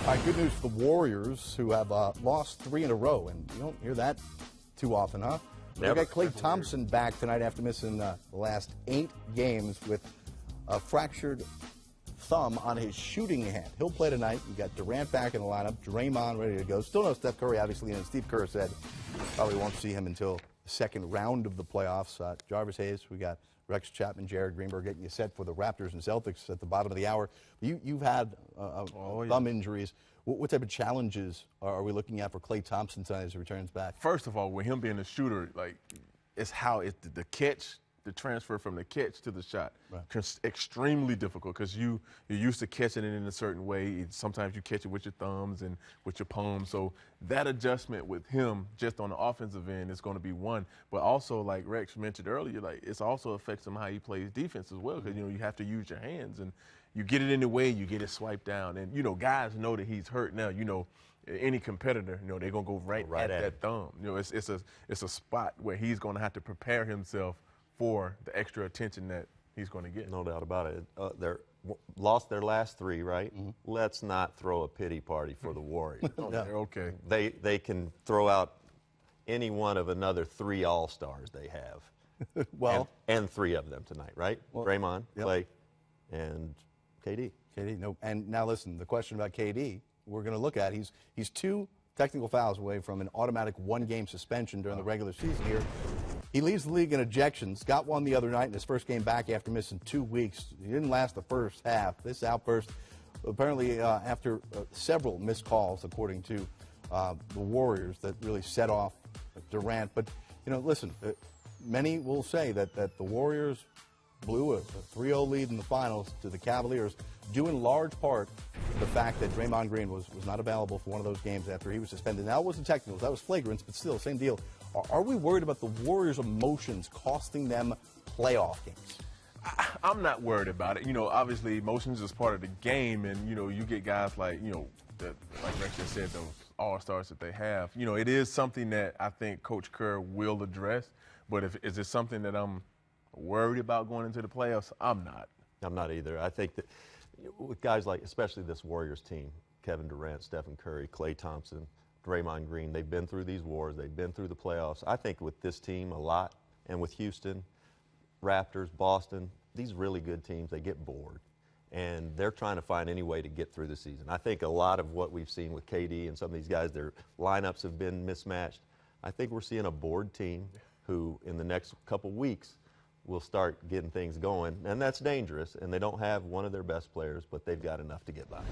All right, good news for the Warriors, who have lost 3 in a row, and you don't hear that too often, huh? They got Klay Thompson back tonight after missing the last 8 games with a fractured thumb on his shooting hand. He'll play tonight. You got Durant back in the lineup, Draymond ready to go. Still no Steph Curry, obviously, and Steve Kerr said probably won't see him until the second round of the playoffs. Jarvis Hayes, we got Rex Chapman, Jared Greenberg getting you set for the Raptors and Celtics at the bottom of the hour. You've had thumb injuries. What type of challenges are we looking at for Klay Thompson tonight as he returns back? First of all, with him being a shooter, it's how the catch, the transfer from the catch to the shot, extremely difficult because you're used to catching it in a certain way. Sometimes you catch it with your thumbs and with your palms. So that adjustment with him just on the offensive end is going to be one. But also, like Rex mentioned earlier, it also affects him how he plays defense as well because, you have to use your hands. And you get it in the way, you get it swiped down. And, guys know that he's hurt now. Any competitor, they're going to go right at that thumb. It's a spot where he's going to have to prepare himself for the extra attention that he's going to get. No doubt about it. They lost their last 3, right? Mm-hmm. Let's not throw a pity party for the Warriors. They're okay. They can throw out any one of another 3 All-Stars they have. And 3 of them tonight, right? Draymond, Klay, and KD. No. And now listen, the question about KD, we're going to look at, he's 2 technical fouls away from an automatic 1-game suspension during the regular season here. He leads the league in ejections. Got one the other night in his first game back after missing 2 weeks. He didn't last the first half. This outburst, apparently after several missed calls, according to the Warriors, that really set off Durant. But, listen, many will say that the Warriors blew a 3-0 lead in the finals to the Cavaliers, due in large part to the fact that Draymond Green was not available for one of those games after he was suspended. Now, it wasn't technical. That was flagrant, but still, same deal. Are we worried about the Warriors' emotions costing them playoff games? I'm not worried about it. Obviously, emotions is part of the game, and, you get guys like Rex just said, those all-stars that they have. It is something that I think Coach Kerr will address, but is it something that I'm worried about going into the playoffs? I'm not. I'm not either. I think that with guys like, especially this Warriors team, Kevin Durant, Stephen Curry, Klay Thompson, Draymond Green, they've been through these wars. They've been through the playoffs. I think with this team a lot, and with Houston, Raptors, Boston, these really good teams, they get bored. And they're trying to find any way to get through the season. I think a lot of what we've seen with KD and some of these guys, their lineups have been mismatched. I think we're seeing a bored team who, in the next couple weeks, will start getting things going. And that's dangerous. And they don't have one of their best players, but they've got enough to get by.